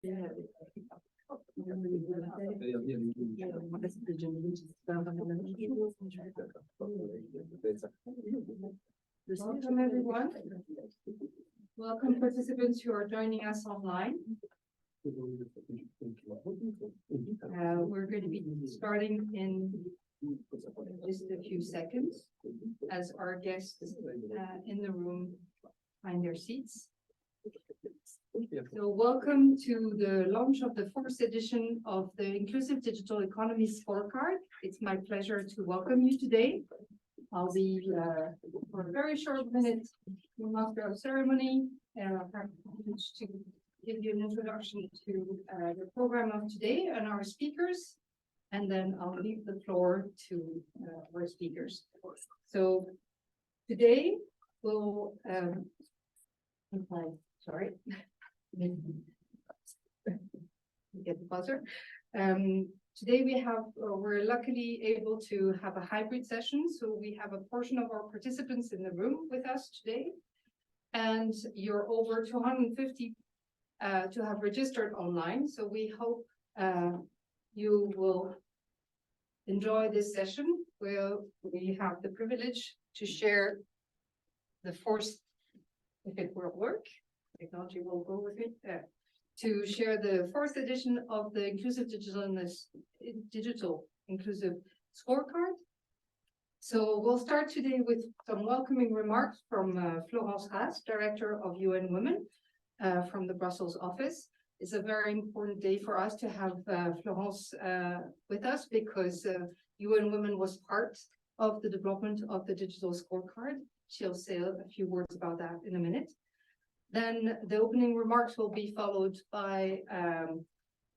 Welcome everyone. Welcome participants who are joining us online. We're going to be starting in just a few seconds as our guests in the room find their seats. So welcome to the launch of the 4th edition of the Inclusive Digital Economies Scorecard. It's my pleasure to welcome you today. I'll be, for a very short minute, the master of ceremony, to give you an introduction to the program of today and our speakers, and then I'll leave the floor to our speakers. So today we'll, sorry, get the buzzer. Today we're luckily able to have a hybrid session. So we have a portion of our participants in the room with us today, and you're over 250 to have registered online. So we hope you will enjoy this session where we have the privilege to share the 4th, if it will work, technology will go with it, to share the 4th edition of the Inclusive Digital Inclusive Scorecard. So we'll start today with some welcoming remarks from Florence Haas, Director of UN Women from the Brussels office. It's a very important day for us to have Florence with us because UN Women was part of the development of the digital scorecard. She'll say a few words about that in a minute. Then the opening remarks will be followed by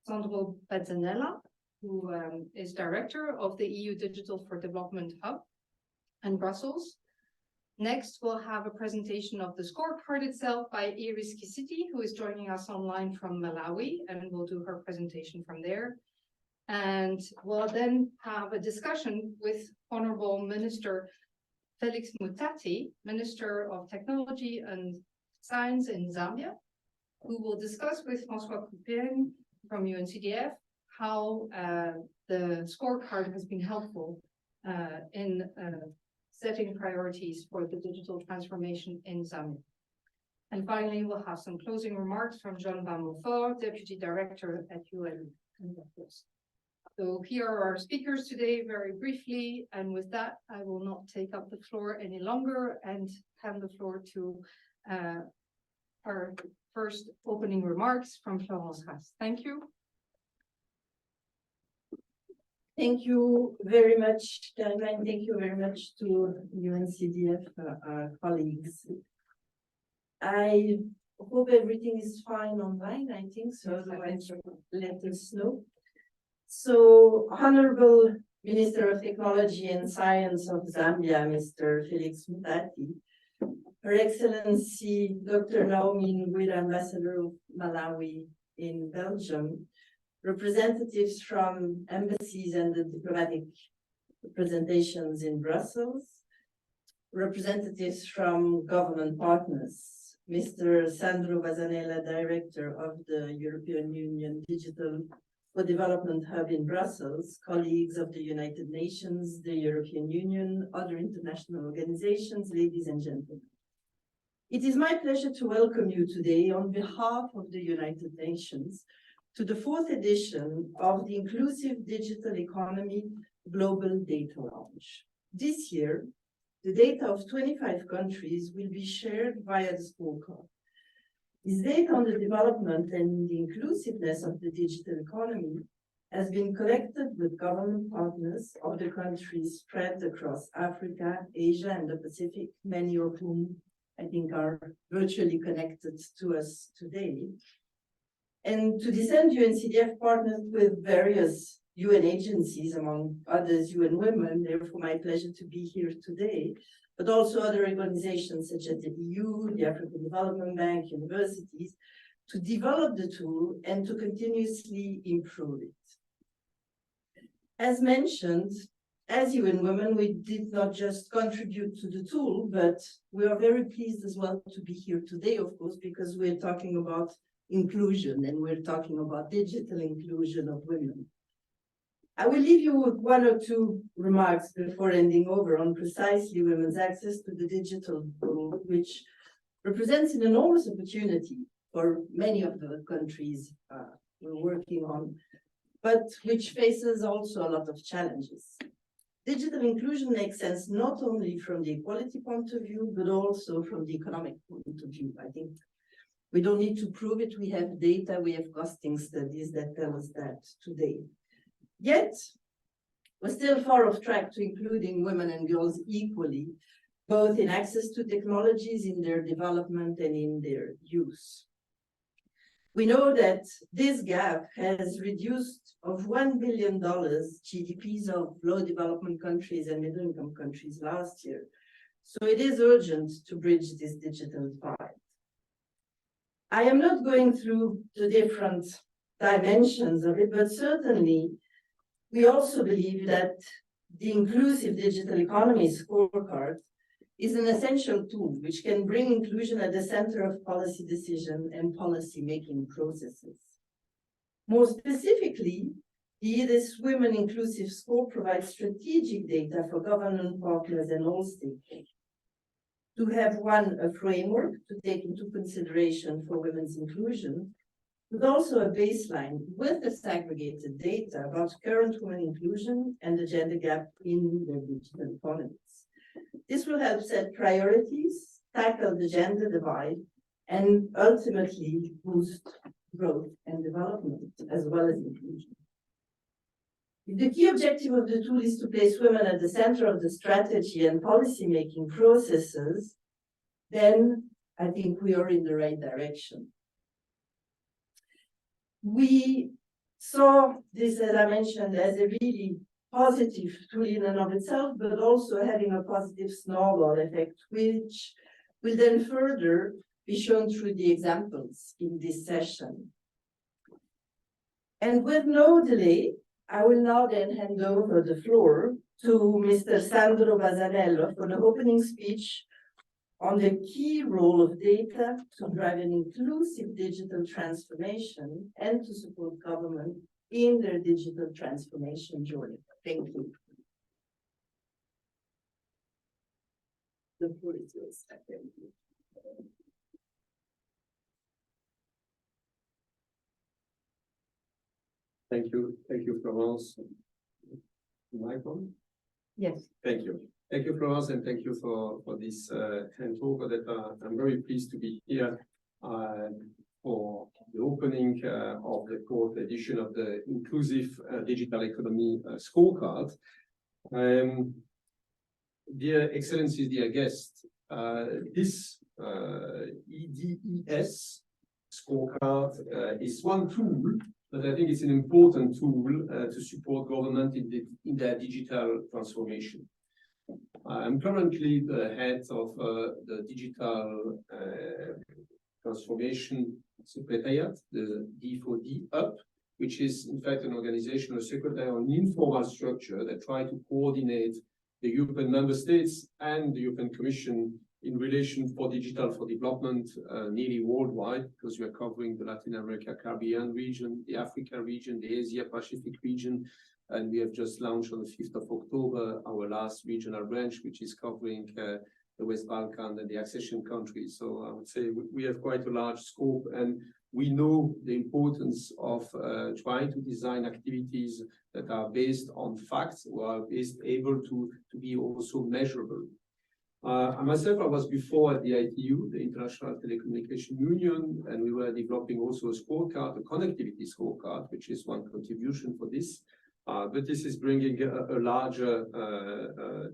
Sandro Bazzanella, who is Director of the EU Digital for Development Hub in Brussels. Next, we'll have a presentation of the scorecard itself by Iris Kissiti, who is joining us online from Malawi, and will do her presentation from there. And we'll then have a discussion with Honorable Minister Felix Mutati, Minister of Technology and Science in Zambia, who will discuss with François Coupin from UNCDF how the scorecard has been helpful in setting priorities for the digital transformation in Zambia. And finally, we'll have some closing remarks from John Van Montfort, Deputy Director at UN. So here are our speakers today very briefly, and with that, I will not take up the floor any longer and hand the floor to our first opening remarks from Florence Haas. Thank you. Thank you very much, Caroline. Thank you very much to UNCDF colleagues. I hope everything is fine online. I think so. Otherwise, let us know. So, Honorable Minister of Technology and Science of Zambia, Mr. Felix Mutati, Her Excellency Dr. Naomi Ngwira, Ambassador of Malawi in Belgium, representatives from embassies and the diplomatic representations in Brussels, representatives from government partners, Mr. Sandro Bazzanella, Director of the European Union Digital for Development Hub in Brussels, colleagues of the United Nations, the European Union, other international organizations, ladies and gentlemen. It is my pleasure to welcome you today on behalf of the United Nations to the 4th edition of the Inclusive Digital Economy Global Data Launch. This year, the data of 25 countries will be shared via the scorecard. This data on the development and the inclusiveness of the digital economy has been collected with government partners of the countries spread across Africa, Asia, and the Pacific, many of whom I think are virtually connected to us today. And to this end, UNCDF partnered with various UN agencies, among others UN Women, therefore my pleasure to be here today, but also other organizations such as the EU, the African Development Bank, universities, to develop the tool and to continuously improve it. As mentioned, as UN Women, we did not just contribute to the tool, but we are very pleased as well to be here today, of course, because we're talking about inclusion, and we're talking about digital inclusion of women. I will leave you with one or two remarks before handing over on precisely women's access to the digital world, which represents an enormous opportunity for many of the countries we're working on, but which faces also a lot of challenges. Digital inclusion makes sense not only from the equality point of view, but also from the economic point of view. I think we don't need to prove it. We have data, we have costing studies that tell us that today. Yet, we're still far off track to including women and girls equally, both in access to technologies, in their development, and in their use. We know that this gap has reduced of $1 billion GDPs of low development countries and middle-income countries last year. So it is urgent to bridge this digital divide. I am not going through the different dimensions of it, but certainly we also believe that the Inclusive Digital Economies Scorecard is an essential tool which can bring inclusion at the center of policy decision and policy-making processes. More specifically, the IDES Women Inclusive Score provides strategic data for government partners and all stakeholders to have, one, a framework to take into consideration for women's inclusion, but also a baseline with disaggregated data about current women inclusion and the gender gap in their digital economies. This will help set priorities, tackle the gender divide, and ultimately boost growth and development, as well as inclusion. If the key objective of the tool is to place women at the center of the strategy and policy-making processes, then I think we are in the right direction. We saw this, as I mentioned, as a really positive tool in and of itself, but also having a positive snowball effect, which will then further be shown through the examples in this session. And with no delay, I will now then hand over the floor to Mr. Sandro Bazzanella for the opening speech on the key role of data to drive an inclusive digital transformation and to support government in their digital transformation journey. Thank you. The floor is yours. Thank you. Thank you, Florence. Microphone? Yes. Thank you. Thank you, Florence, and thank you for this handover that I'm very pleased to be here for the opening of the fourth edition of the Inclusive Digital Economy Scorecard. Dear Excellencies, dear guests, this IDES scorecard is one tool, but I think it's an important tool to support government in their digital transformation. I'm currently the head of the Digital Transformation Secretariat, the D4D UP, which is in fact an organizational secretariat, an informal structure that try to coordinate the European member states and the European Commission in relation for digital for development nearly worldwide, because we are covering the Latin America, Caribbean region, the Africa region, the Asia Pacific region, and we have just launched on the 5th of October our last regional branch, which is covering the West Balkan and the accession countries. So I would say we have quite a large scope, and we know the importance of trying to design activities that are based on facts, or are able to be also measurable. I myself, I was before at the ITU, the International Telecommunication Union, and we were developing also a scorecard, a connectivity scorecard, which is one contribution for this. But this is bringing a larger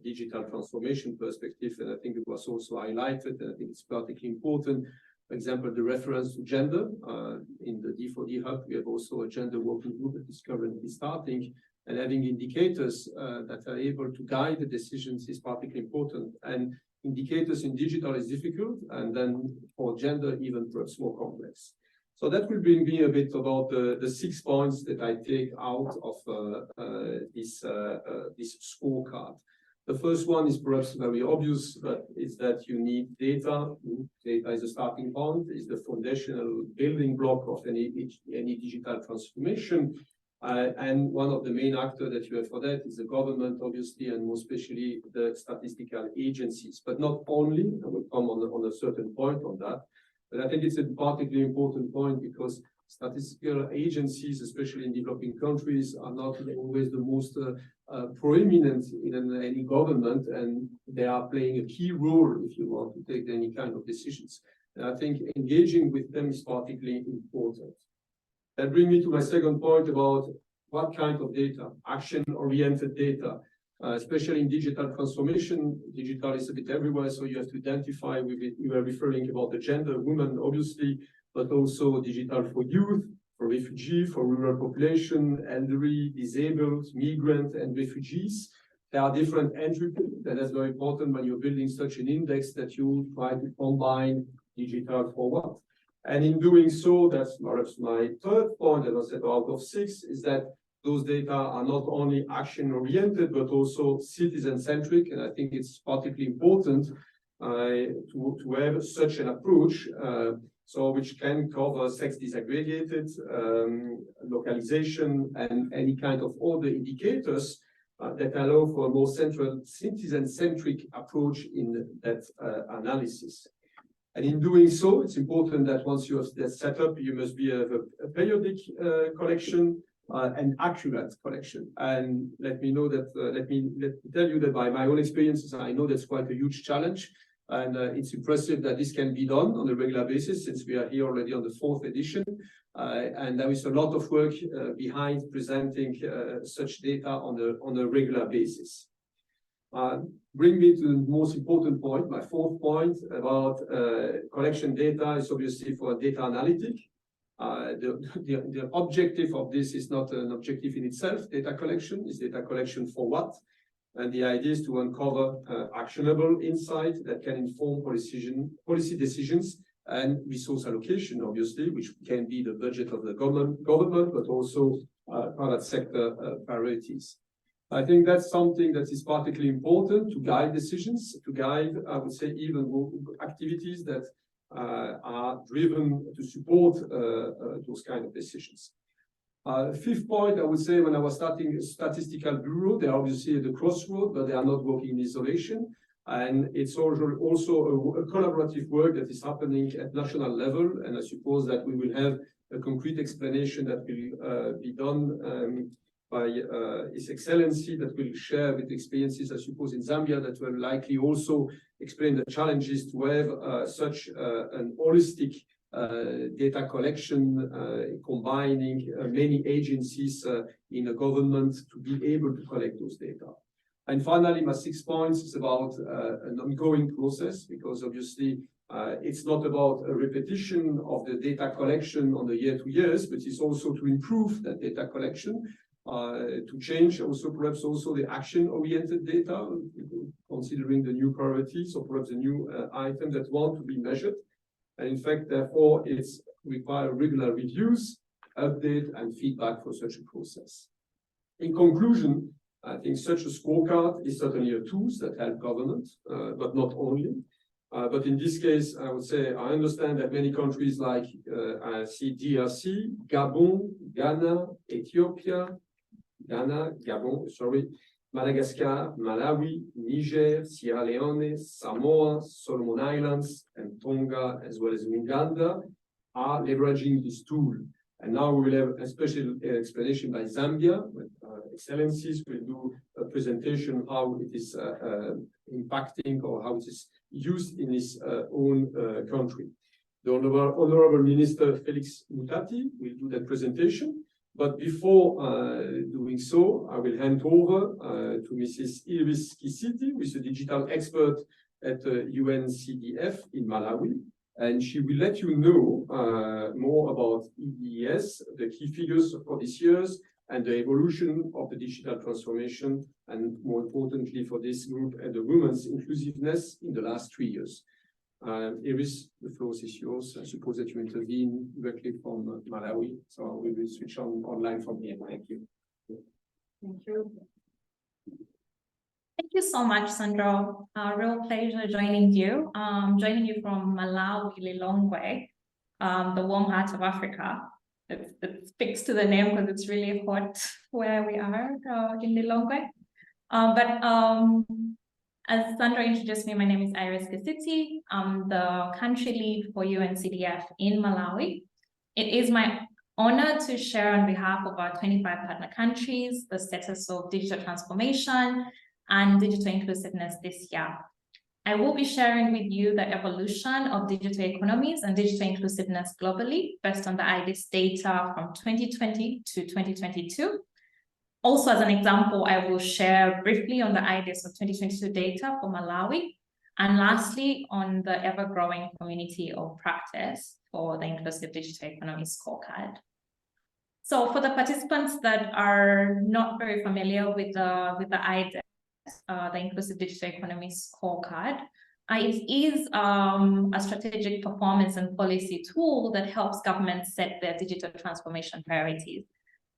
digital transformation perspective, and I think it was also highlighted, and I think it's particularly important. For example, the reference to gender in the D4D Hub, we have also a gender working group that is currently starting, and having indicators that are able to guide the decisions is particularly important. And indicators in digital is difficult, and then for gender, even perhaps more complex. So that will bring me a bit about the 6 points that I take out of this scorecard. The first one is perhaps very obvious, but it's that you need data. Data is a starting point, is the foundational building block of any digital transformation. And one of the main actors that you have for that is the government, obviously, and more especially the statistical agencies. But not only, I will come on a certain point on that, but I think it's a particularly important point because statistical agencies, especially in developing countries, are not always the most prominent in any government, and they are playing a key role if you want to take any kind of decisions. And I think engaging with them is particularly important. That brings me to my second point about what kind of data, action-oriented data, especially in digital transformation. Digital is a bit everywhere, so you have to identify with it. You are referring about the gender, women, obviously, but also digital for youth, for refugee, for rural population, elderly, disabled, migrant, and refugees. There are different entry points, and that's very important when you're building such an index that you try to combine digital for what. And in doing so, that's perhaps my third point, as I said, out of 6, is that those data are not only action-oriented, but also citizen-centric. And I think it's particularly important to have such an approach, so which can cover sex disaggregated, localization, and any kind of other indicators that allow for a more central citizen-centric approach in that analysis. And in doing so, it's important that once you have that set up, you must be a periodic collection and accurate collection. And let me tell you that by my own experiences, I know that's quite a huge challenge. And it's impressive that this can be done on a regular basis, since we are here already on the 4th edition. And there is a lot of work behind presenting such data on a regular basis. Bring me to the most important point, my 4th point about collection data is obviously for data analytic. The objective of this is not an objective in itself. Data collection is data collection for what? And the idea is to uncover actionable insight that can inform policy decisions and resource allocation, obviously, which can be the budget of the government, but also private sector priorities. I think that's something that is particularly important to guide decisions, to guide, I would say, even activities that are driven to support those kind of decisions. 5th point, I would say, when I was starting a statistical bureau, they're obviously at the crossroad, but they are not working in isolation. And it's also a collaborative work that is happening at national level. And I suppose that we will have a concrete explanation that will be done by His Excellency, that will share with experiences, I suppose, in Zambia, that will likely also explain the challenges to have such an holistic data collection, combining many agencies in a government to be able to collect those data. And finally, my 6th point is about an ongoing process, because obviously it's not about a repetition of the data collection on the year to years, but it's also to improve that data collection, to change also perhaps also the action-oriented data, considering the new priorities or perhaps the new items that want to be measured. And in fact, therefore, it's require regular reviews, update, and feedback for such a process. In conclusion, I think such a scorecard is certainly a tool that help government, but not only. But in this case, I would say I understand that many countries like I see DRC, Gabon, Ghana, Ethiopia, Madagascar, Malawi, Niger, Sierra Leone, Samoa, Solomon Islands, and Tonga, as well as Uganda, are leveraging this tool. And now we will have a special explanation by Zambia. Excellencies will do a presentation how it is impacting or how it is used in its own country. The Honorable Minister Felix Mutati will do that presentation. But before doing so, I will hand over to Mrs. Iris Kissiti, who is a digital expert at UNCDF in Malawi. And she will let you know more about IDES, the key figures for this year, and the evolution of the digital transformation, and more importantly for this group and the women's inclusiveness in the last 3 years. Iris, the floor is yours. I suppose that you intervene directly from Malawi, so we will switch on online from here. Thank you. Thank you. Thank you so much, Sandro. Real pleasure joining you. Joining you from Malawi, Lilongwe, the warm heart of Africa. It speaks to the name because it's really hot where we are in Lilongwe. As Sandro introduced me, my name is Iris Kissiti. I'm the country lead for UNCDF in Malawi. It is my honor to share on behalf of our 25 partner countries the status of digital transformation and digital inclusiveness this year. I will be sharing with you the evolution of digital economies and digital inclusiveness globally based on the IDES data from 2020 to 2022. Also, as an example, I will share briefly on the IDES of 2022 data for Malawi, and lastly, on the ever-growing community of practice for the Inclusive Digital Economies Scorecard. So for the participants that are not very familiar with the IDES, the Inclusive Digital Economies Scorecard, it is a strategic performance and policy tool that helps governments set their digital transformation priorities.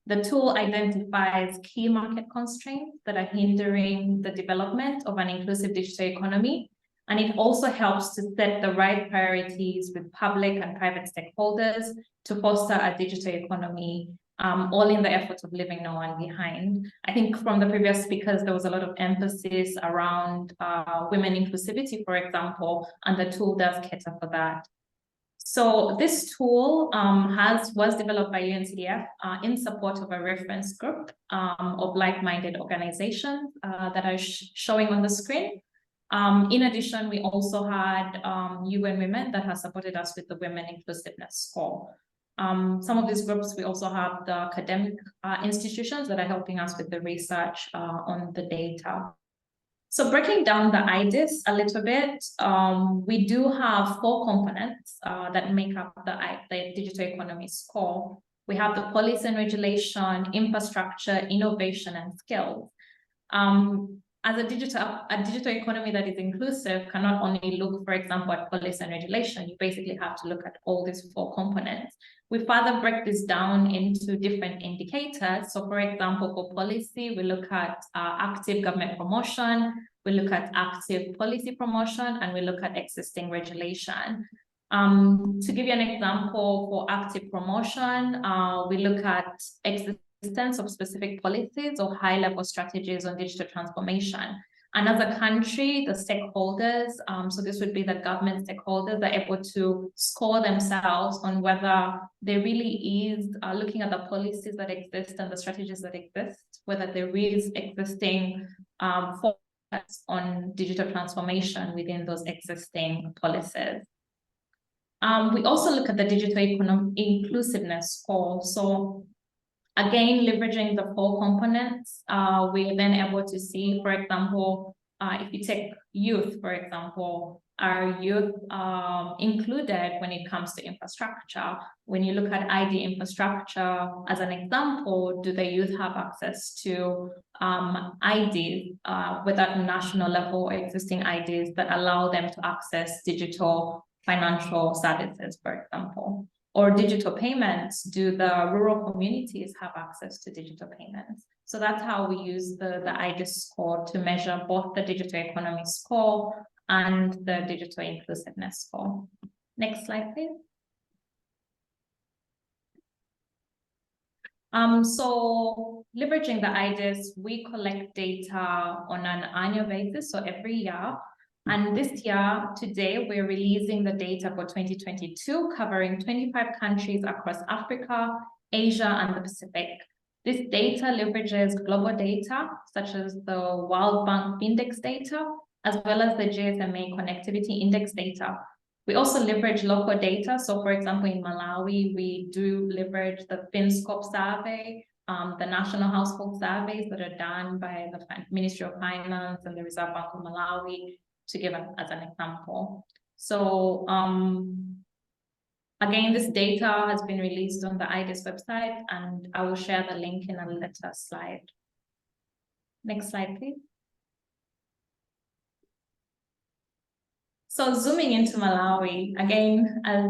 The tool identifies key market constraints that are hindering the development of an inclusive digital economy, and it also helps to set the right priorities with public and private stakeholders to foster a digital economy, all in the effort of leaving no one behind. I think from the previous speakers, there was a lot of emphasis around women inclusivity, for example, and the tool does cater for that. So this tool was developed by UNCDF in support of a reference group of like-minded organizations that are showing on the screen. In addition, we also had UN Women that has supported us with the Women Inclusiveness Score. Some of these groups, we also have the academic institutions that are helping us with the research on the data. So breaking down the IDES a little bit, we do have 4 components that make up the digital economy score. We have the policy and regulation, infrastructure, innovation, and skills. As a digital economy that is inclusive cannot only look, for example, at policy and regulation. You basically have to look at all these 4 components. We further break this down into different indicators. So for example, for policy, we look at active government promotion, we look at active policy promotion, and we look at existing regulation. To give you an example, for active promotion, we look at existence of specific policies or high-level strategies on digital transformation. And as a country, the stakeholders, so this would be the government stakeholders, are able to score themselves on whether there really is, looking at the policies that exist and the strategies that exist, whether there is existing focus on digital transformation within those existing policies. We also look at the digital inclusiveness score. So again, leveraging the 4 components, we're then able to see, for example, if you take youth, for example, are youth included when it comes to infrastructure? When you look at ID infrastructure as an example, do the youth have access to IDs, whether at national level or existing IDs that allow them to access digital financial services, for example? Or digital payments, do the rural communities have access to digital payments? So that's how we use the IDES score to measure both the digital economy score and the digital inclusiveness score. Next slide, please. So leveraging the IDES, we collect data on an annual basis, so every year. And this year, today, we're releasing the data for 2022, covering 25 countries across Africa, Asia, and the Pacific. This data leverages global data, such as the World Bank Index data, as well as the GSMA Connectivity Index data. We also leverage local data. So for example, in Malawi, we do leverage the FinScope survey, the national household surveys that are done by the Ministry of Finance and the Reserve Bank of Malawi, to give as an example. So again, this data has been released on the IDES website, and I will share the link in a later slide. Next slide, please. So zooming into Malawi, again, as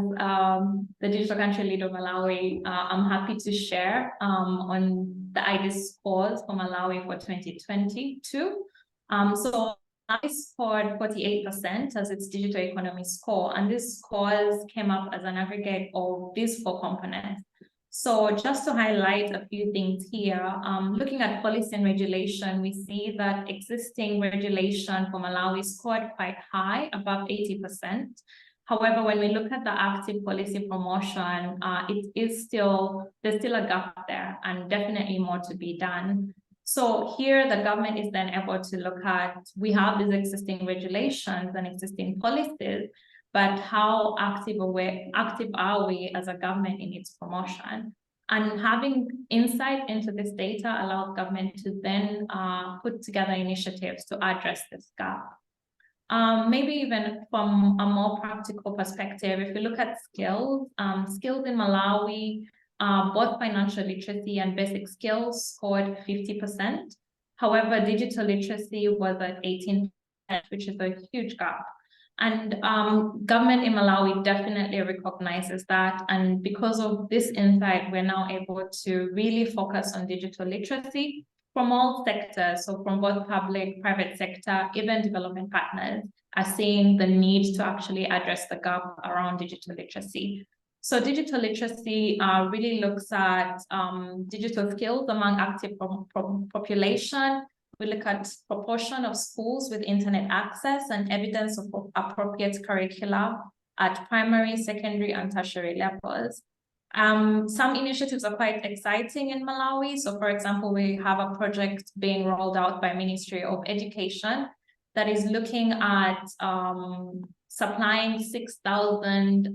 the digital country leader of Malawi, I'm happy to share on the IDES scores for Malawi for 2022. So I scored 48% as its digital economy score, and this scores came up as an aggregate of these 4 components. So just to highlight a few things here, looking at policy and regulation, we see that existing regulation for Malawi scored quite high, above 80%. However, when we look at the active policy promotion, there's still a gap there and definitely more to be done. So here the government is then able to look at, we have these existing regulations and existing policies, but how active are we as a government in its promotion? And having insight into this data allows government to then put together initiatives to address this gap. Maybe even from a more practical perspective, if we look at skills, skills in Malawi, both financial literacy and basic skills scored 50%. However, digital literacy was at 18%, which is a huge gap. And government in Malawi definitely recognizes that. And because of this insight, we're now able to really focus on digital literacy from all sectors. So from both public, private sector, even development partners are seeing the need to actually address the gap around digital literacy. So digital literacy really looks at digital skills among active population. We look at proportion of schools with internet access and evidence of appropriate curricula at primary, secondary, and tertiary levels. Some initiatives are quite exciting in Malawi. So for example, we have a project being rolled out by Ministry of Education that is looking at supplying 6,000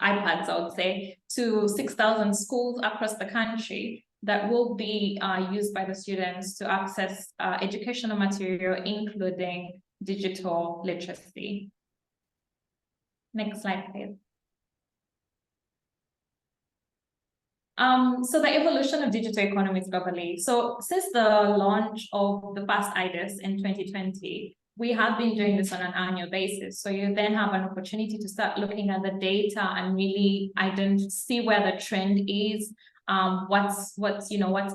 iPads, I would say, to 6,000 schools across the country that will be used by the students to access educational material, including digital literacy. Next slide, please. So the evolution of digital economies globally. So since the launch of the first IDES in 2020, we have been doing this on an annual basis. So you then have an opportunity to start looking at the data and really see where the trend is, what's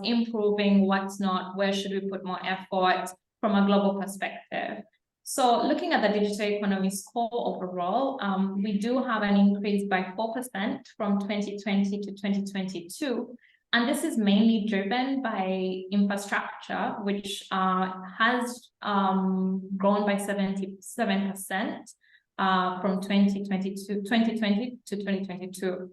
improving, what's not, where should we put more effort from a global perspective. So looking at the digital economy score overall, we do have an increase by 4% from 2020 to 2022. And this is mainly driven by infrastructure, which has grown by 77% from 2020 to 2022.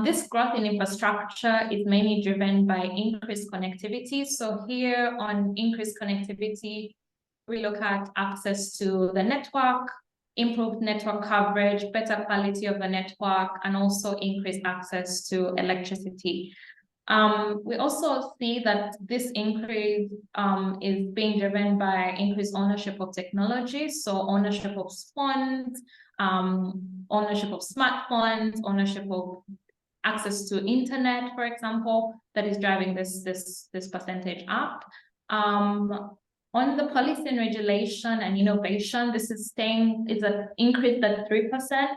This growth in infrastructure is mainly driven by increased connectivity. So here on increased connectivity, we look at access to the network, improved network coverage, better quality of the network, and also increased access to electricity. We also see that this increase is being driven by increased ownership of technology, so ownership of phones, ownership of smartphones, ownership of access to internet, for example, that is driving this percentage up. On the policy and regulation and innovation, this is an increase at 3%.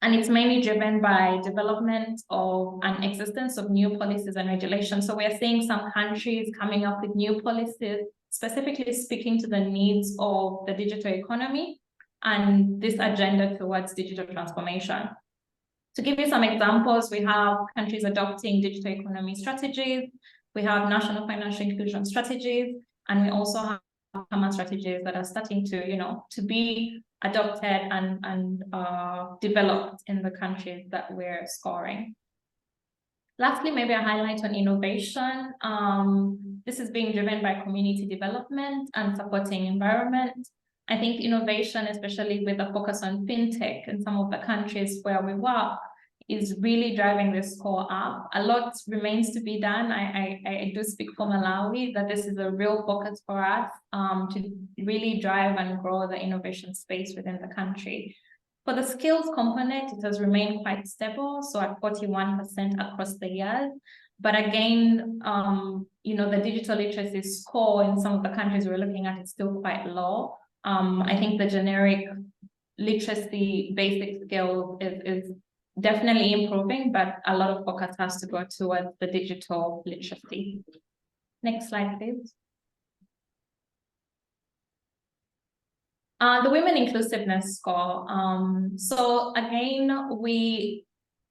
And it's mainly driven by development of and existence of new policies and regulations. So we're seeing some countries coming up with new policies, specifically speaking to the needs of the digital economy and this agenda towards digital transformation. To give you some examples, we have countries adopting digital economy strategies, we have national financial inclusion strategies, and we also have common strategies that are starting to be adopted and developed in the countries that we're scoring. Lastly, maybe a highlight on innovation. This is being driven by community development and supporting environment. I think innovation, especially with a focus on fintech in some of the countries where we work, is really driving this score up. A lot remains to be done. I do speak for Malawi that this is a real focus for us to really drive and grow the innovation space within the country. For the skills component, it has remained quite stable, so at 41% across the years. But again, the digital literacy score in some of the countries we're looking at is still quite low. I think the generic literacy basic skills is definitely improving, but a lot of focus has to go towards the digital literacy. Next slide, please. The Women Inclusiveness Score. So again,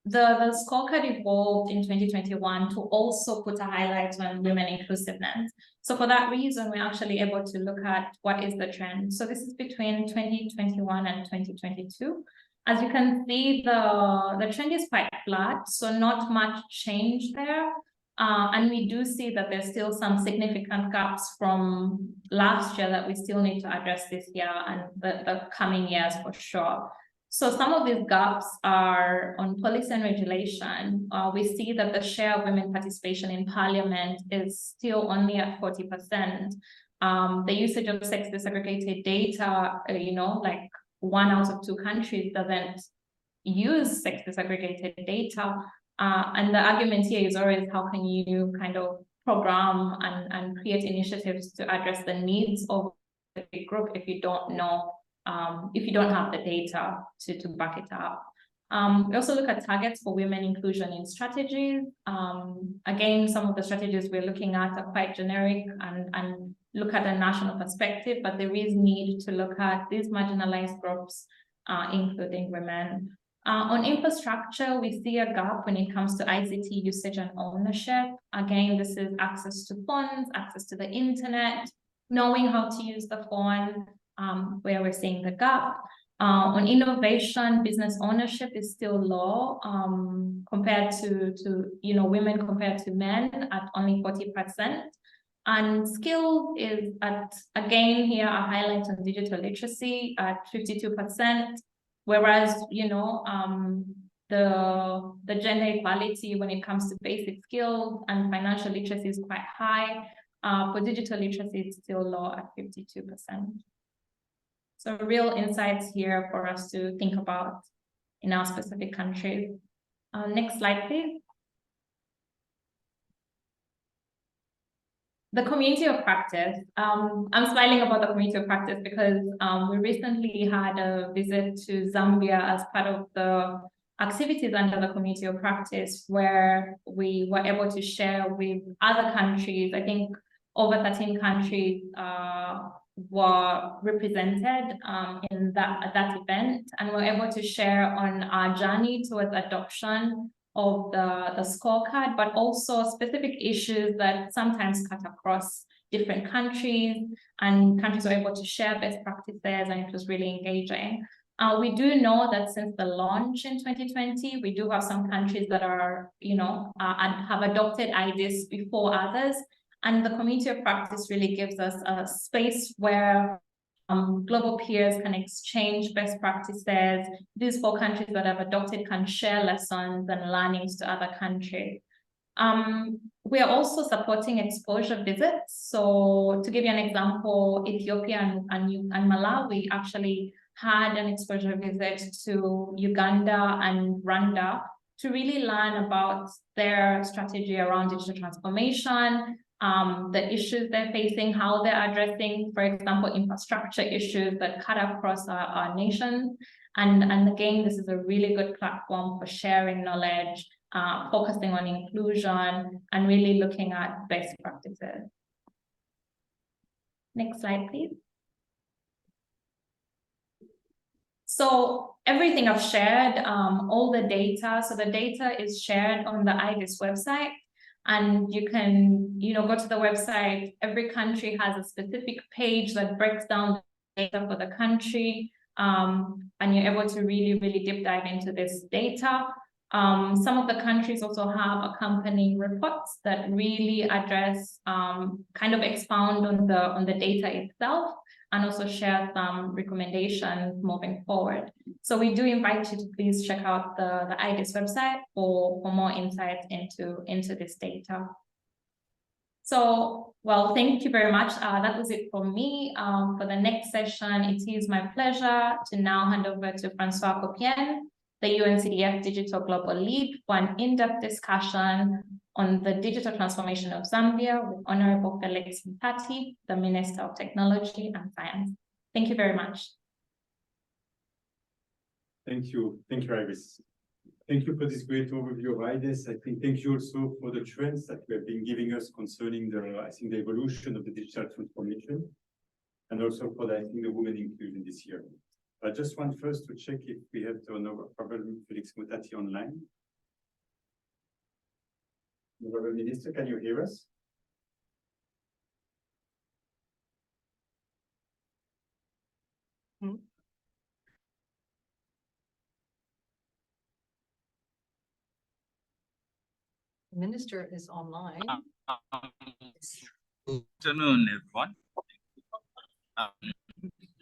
the scorecard evolved in 2021 to also put a highlight on women inclusiveness. So for that reason, we're actually able to look at what is the trend. So this is between 2021 and 2022. As you can see, the trend is quite flat, so not much change there. And we do see that there's still some significant gaps from last year that we still need to address this year and the coming years for sure. So some of these gaps are on policy and regulation. We see that the share of women participation in parliament is still only at 40%. The usage of sex disaggregated data, like 1 out of 2 countries doesn't use sex disaggregated data. And the argument here is always how can you kind of program and create initiatives to address the needs of the big group if you don't know, if you don't have the data to back it up. We also look at targets for women inclusion in strategies. Again, some of the strategies we're looking at are quite generic and look at a national perspective, but there is need to look at these marginalized groups, including women. On infrastructure, we see a gap when it comes to ICT usage and ownership. Again, this is access to phones, access to the internet, knowing how to use the phone, where we're seeing the gap. On innovation, business ownership is still low compared to women compared to men at only 40%. And skills is at, again, here a highlight on digital literacy at 52%. Whereas, the gender equality when it comes to basic skills and financial literacy is quite high. For digital literacy, it's still low at 52%. So real insights here for us to think about in our specific countries. Next slide, please. The community of practice. I'm smiling about the community of practice because we recently had a visit to Zambia as part of the activities under the community of practice, where we were able to share with other countries. I think over 13 countries were represented in that event, and we're able to share on our journey towards adoption of the scorecard, but also specific issues that sometimes cut across different countries, and countries were able to share best practices, and it was really engaging. We do know that since the launch in 2020, we do have some countries that are, have adopted IDES before others, and the community of practice really gives us a space where global peers can exchange best practices. These 4 countries that have adopted can share lessons and learnings to other countries. We are also supporting exposure visits. So to give you an example, Ethiopia and Malawi actually had an exposure visit to Uganda and Rwanda to really learn about their strategy around digital transformation, the issues they're facing, how they're addressing, for example, infrastructure issues that cut across our nation. And again, this is a really good platform for sharing knowledge, focusing on inclusion, and really looking at best practices. Next slide, please. So everything I've shared, all the data, so the data is shared on the IDES website. And you can, go to the website. Every country has a specific page that breaks down the data for the country. And you're able to really, really deep dive into this data. Some of the countries also have accompanying reports that really address, kind of expound on the data itself, and also share some recommendations moving forward. So we do invite you to please check out the IDES website for more insights into this data. So, well, thank you very much. That was it from me. For the next session, it is my pleasure to now hand over to Francois Kopien, the UNCDF Digital Global Lead, for an in-depth discussion on the digital transformation of Zambia with Honorable Felix Mutati, the Minister of Technology and Science. Thank you very much. Thank you, Iris. Thank you for this great overview of IDES. I think thank you also for the trends that you have been giving us concerning the, I think, the evolution of the digital transformation, and also for the, I think, the women inclusion this year. I just want first to check if we have the Honorable Felix Mutati online. Honorable Minister, can you hear us? The Minister is online. Good afternoon, everyone.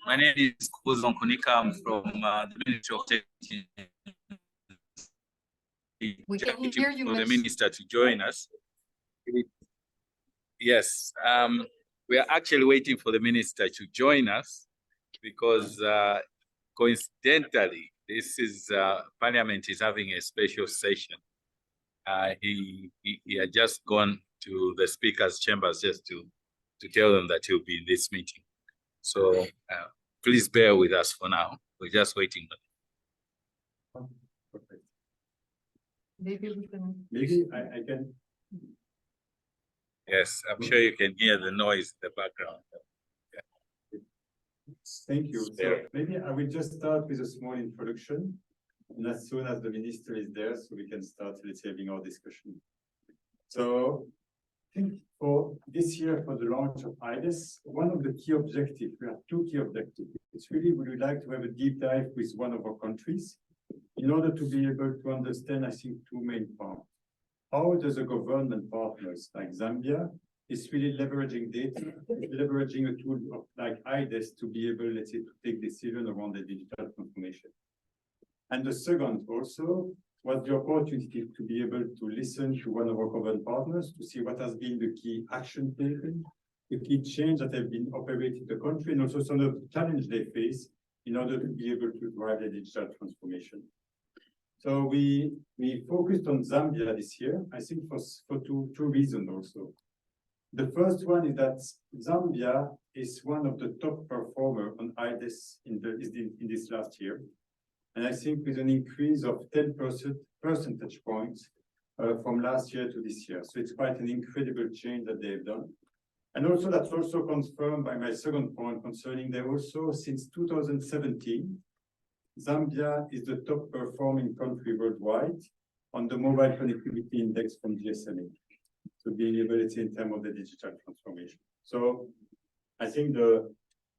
My name is Kuzon Kunika. I'm from the Ministry of Technology. We can hear you, For the Minister to join us. Yes, we are actually waiting for the Minister to join us because coincidentally, this is Parliament is having a special session. He had just gone to the Speaker's chambers just to tell them that he'll be in this meeting. So please bear with us for now. We're just waiting. Perfect. Maybe we can. Maybe I can. Yes, I'm sure you can hear the noise in the background. Thank you. So There. maybe I will just start with a small introduction. And as soon as the Minister is there, so we can start, let's say, having our discussion. So I think for this year, for the launch of IDES, one of the key objectives, we have two key objectives. It's really, we would like to have a deep dive with one of our countries in order to be able to understand, I think, two main parts. How does a government partners like Zambia is really leveraging data, leveraging a tool of, like IDES to be able, let's say, to take decisions around the digital transformation. And the second also was the opportunity to be able to listen to one of our government partners to see what has been the key action taken, the key change that have been operated in the country, and also some of the challenges they face in order to be able to drive the digital transformation. So we focused on Zambia this year, I think for two reasons also. The first one is that Zambia is one of the top performers on IDES in this last year. And I think with an increase of 10 percentage points from last year to this year. So it's quite an incredible change that they've done. And also that's also confirmed by my second point concerning they also, since 2017, Zambia is the top performing country worldwide on the mobile connectivity index from GSMA. So being able to in terms of the digital transformation. So I think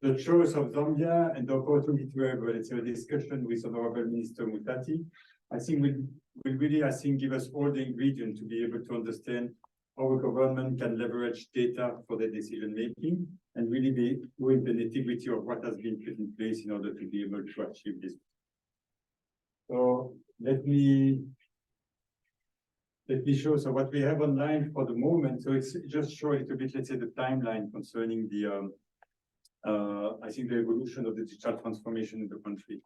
the choice of Zambia and the opportunity to have, let's say, a discussion with Honorable Minister Mutati, I think will really, I think, give us all the ingredients to be able to understand how a government can leverage data for their decision making and really be with the nitty-gritty of what has been put in place in order to be able to achieve this. So let me show so what we have online for the moment. So it's just show a little bit, let's say, the timeline concerning the I think the evolution of the digital transformation in the country.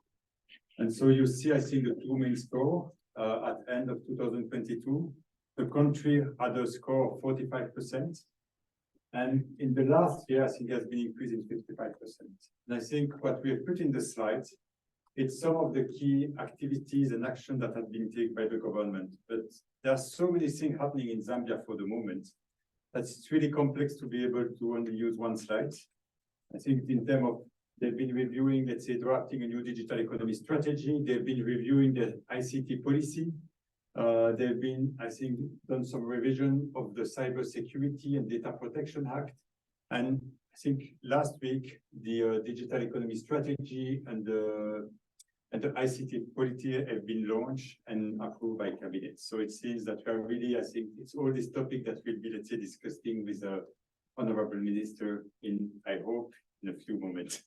And so you see, I think the two main score at end of 2022, the country had a score of 45%. And in the last year, I think it has been increasing 55%. And I think what we have put in the slides, it's some of the key activities and action that have been taken by the government. But there are so many things happening in Zambia for the moment that it's really complex to be able to only use one slide. I think in terms of, they've been reviewing, let's say, drafting a new digital economy strategy. They've been reviewing the ICT policy. They've been, I think, done some revision of the Cybersecurity and Data Protection Act. And I think last week, the digital economy strategy and the ICT policy have been launched and approved by cabinet. So it seems that we are really, I think, it's all this topic that we'll be, let's say, discussing with the Honorable Minister in, I hope, in a few moments.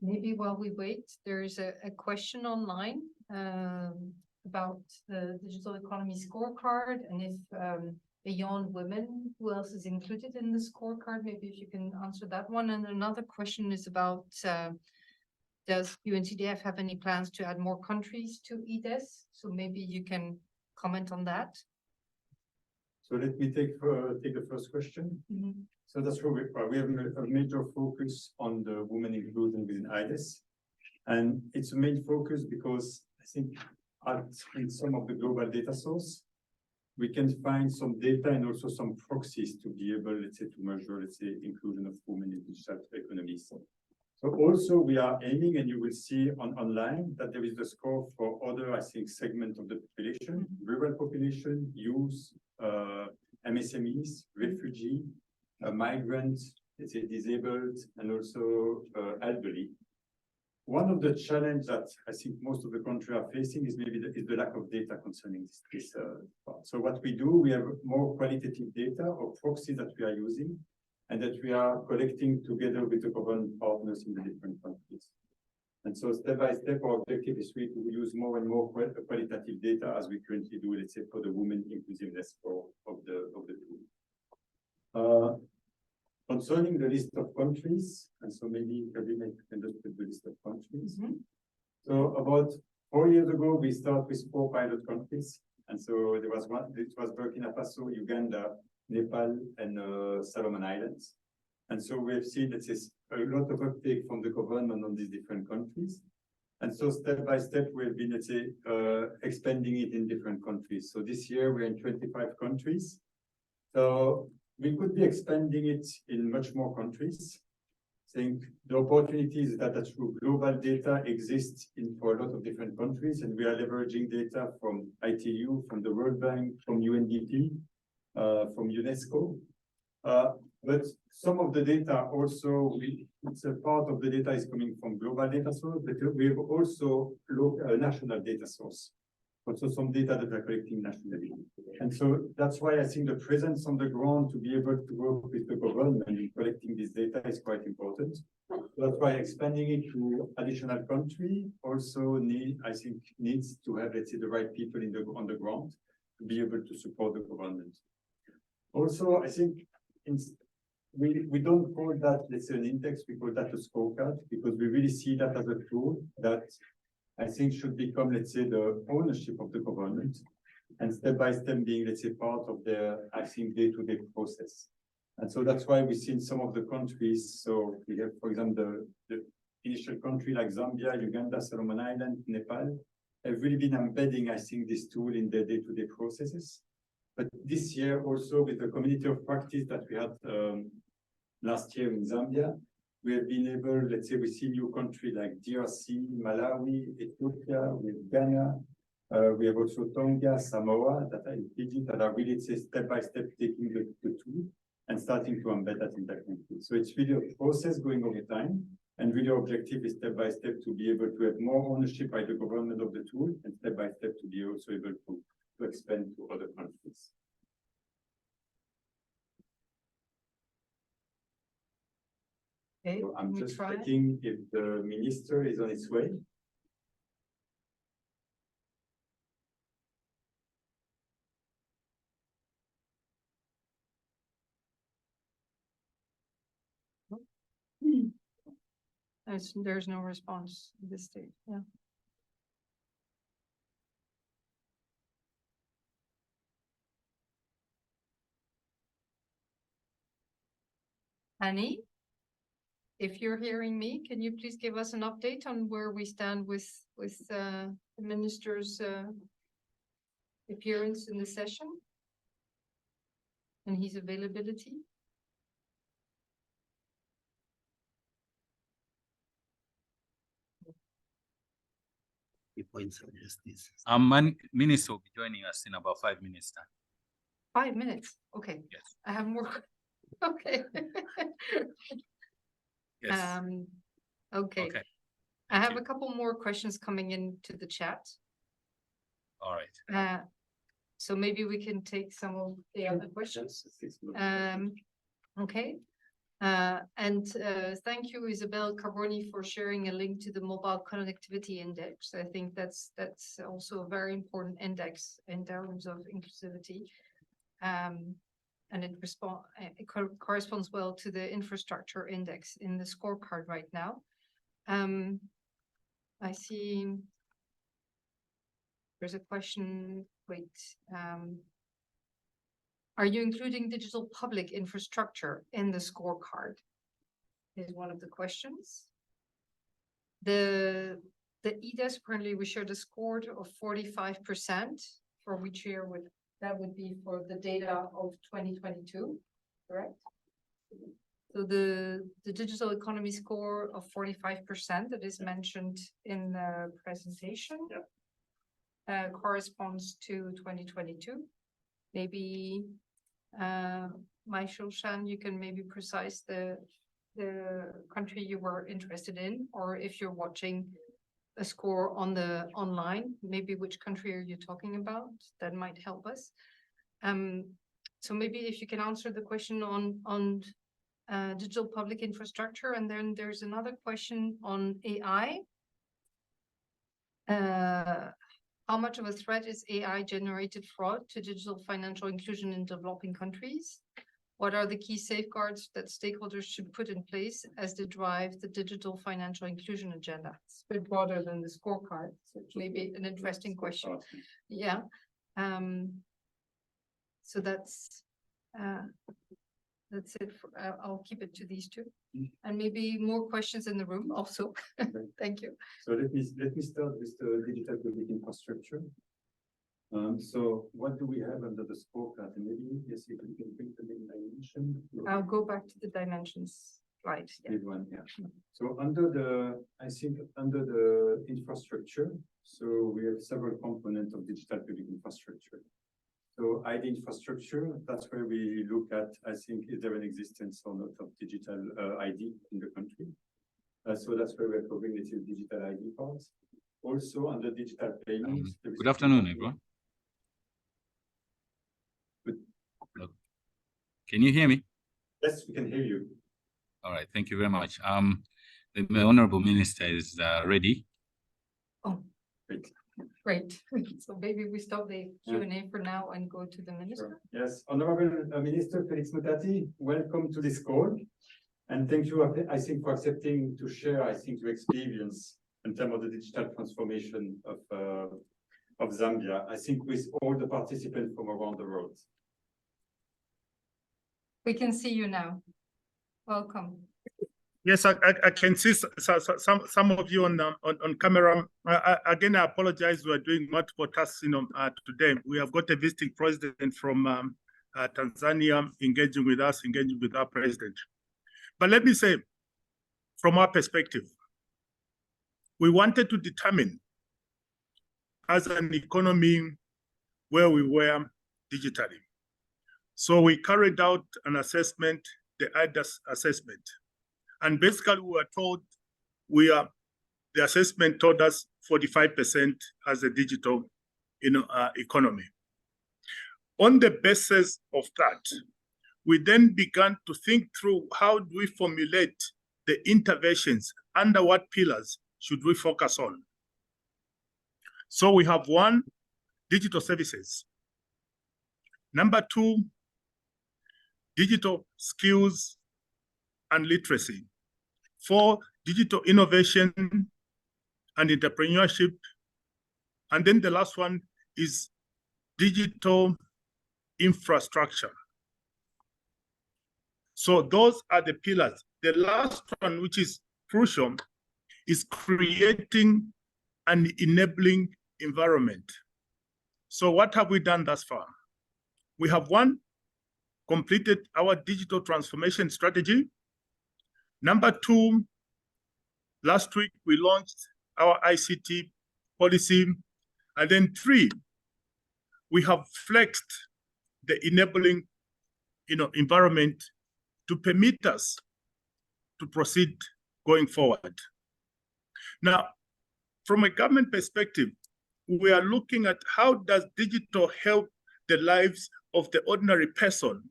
Maybe while we wait, there's a question online about the Digital Economy Scorecard and if beyond women, who else is included in the scorecard? Maybe if you can answer that one. And another question is about, does UNCDF have any plans to add more countries to IDES? So maybe you can comment on that. So let me take the first question. So that's where we have a major focus on the women inclusion within IDES. And it's a main focus because I think in some of the global data source, we can find some data and also some proxies to be able, let's say, to measure, let's say, inclusion of women in digital economies. So also we are aiming, and you will see online that there is the score for other, I think, segment of the population, rural population, youth, MSMEs, refugee, migrants, let's say, disabled, and also elderly. One of the challenges that I think most of the countries are facing is maybe the lack of data concerning this part. So what we do, we have more qualitative data or proxies that we are using, and that we are collecting together with the government partners in the different countries. And so step by step, our objective is really to use more and more qualitative data as we currently do, let's say, for the women inclusiveness score of the tool. Concerning the list of countries, and so maybe Karina can just put the list of countries. So about 4 years ago, we started with 4 pilot countries. And so there was one, it was Burkina Faso, Uganda, Nepal, and Solomon Islands. And so we have seen that there's a lot of uptake from the government on these different countries. And so step by step, we have been, let's say, expanding it in different countries. So this year we're in 25 countries. So we could be expanding it in much more countries. I think the opportunities that through global data exist for a lot of different countries, and we are leveraging data from ITU, from the World Bank, from UNDP, from UNESCO. But some of the data also, it's a part of the data is coming from global data source, but we have also a national data source. Also some data that are collecting nationally. And so that's why I think the presence on the ground to be able to work with the government in collecting this data is quite important. That's why expanding it to additional country also needs to have, let's say, the right people on the ground to be able to support the government. Also, I think we don't call that, let's say, an index, we call that a scorecard, because we really see that as a tool that I think should become, let's say, the ownership of the government, and step by step being, let's say, part of their, I think, day-to-day process. And so that's why we see in some of the countries, so we have, for example, the initial country like Zambia, Uganda, Solomon Islands, Nepal, have really been embedding, I think, this tool in their day-to-day processes. But this year also with the community of practice that we had last year in Zambia, we have been able, let's say, we see new countries like DRC, Malawi, Ethiopia, with Ghana. We have also Tonga, Samoa, that are Fiji, that are really, say, step by step taking the tool and starting to embed that in that country. So it's really a process going over time, and really our objective is step by step to be able to have more ownership by the government of the tool, and step by step to be also able to expand to other countries. Okay, So I'm just try. checking if the minister is on its way. There's no response at this stage. Yeah. Annie, if you're hearing me, can you please give us an update on where we stand with the minister's appearance in the session and his availability? Minister will be joining us in about 5 minutes time. 5 minutes. Okay. Yes. I have more. Okay. Yes. Okay. Okay. I have you. a couple more questions coming into the chat. All right. So maybe we can take some of the other questions. Okay. Thank you, Isabel Carboni, for sharing a link to the Mobile Connectivity Index. I think that's also a very important index in terms of inclusivity. And it corresponds well to the infrastructure index in the scorecard right now. I see there's a question, wait. Are you including digital public infrastructure in the scorecard? Is one of the questions. The IDES, currently we shared a score of 45% for which year that would be for the data of 2022, correct? So the digital economy score of 45% that is mentioned in the presentation corresponds to 2022. Maybe Michael Shan, you can maybe precise the country you were interested in, or if you're watching a score on the online, maybe which country are you talking about? That might help us. So maybe if you can answer the question on digital public infrastructure, and then there's another question on AI. How much of a threat is AI generated fraud to digital financial inclusion in developing countries? What are the key safeguards that stakeholders should put in place as they drive the digital financial inclusion agenda? It's a bit broader than the scorecard, so it may be an interesting question. Yeah. So that's it. I'll keep it to these two, and maybe more questions in the room also. Thank you. So let me start with the digital public infrastructure. So what do we have under the scorecard? And maybe yes, you can bring the main dimension. I'll go back to the dimensions slide. Yeah. This one, yeah. So under the infrastructure, so we have several components of digital public infrastructure. So ID infrastructure, that's where we look at, I think, is there an existence or not of digital ID in the country? So that's where we're covering the digital ID parts. Also under digital payments. Good afternoon, everyone. Can you hear me? Yes, we can hear you. All right, thank you very much. The Honorable Minister is ready. Oh, great. So maybe we stop the Q&A for now and go to the Minister. Sure. Yes, Honorable Minister Felix Mutati, welcome to this call. And thank you, I think, for accepting to share, I think, your experience in terms of the digital transformation of Zambia, I think with all the participants from around the world. We can see you now. Welcome. Yes, I can see some of you on camera. Again, I apologize. We are doing multiple tasks, today. We have got a visiting president from Tanzania engaging with us, engaging with our president. But let me say, from our perspective, we wanted to determine as an economy where we were digitally. So we carried out an assessment, the IDES assessment. And basically we were told the assessment told us 45% as a digital economy. On the basis of that, we then began to think through how do we formulate the interventions, under what pillars should we focus on. So we have 1, digital services. Number 2, digital skills and literacy. 4, digital innovation and entrepreneurship. And then the last one is digital infrastructure. So those are the pillars. The last one, which is crucial, is creating an enabling environment. So what have we done thus far? We have 1, completed our digital transformation strategy. Number 2, last week we launched our ICT policy. And then 3, we have flexed the enabling environment to permit us to proceed going forward. Now, from a government perspective, we are looking at how does digital help the lives of the ordinary person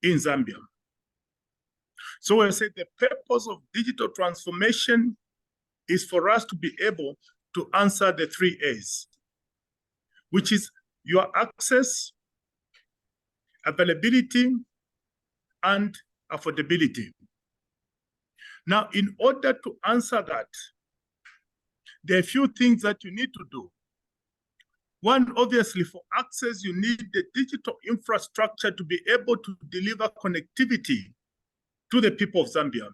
in Zambia. So I said the purpose of digital transformation is for us to be able to answer the 3 A's, which is your access, availability, and affordability. Now, in order to answer that, there are a few things that you need to do. One, obviously, for access, you need the digital infrastructure to be able to deliver connectivity to the people of Zambia.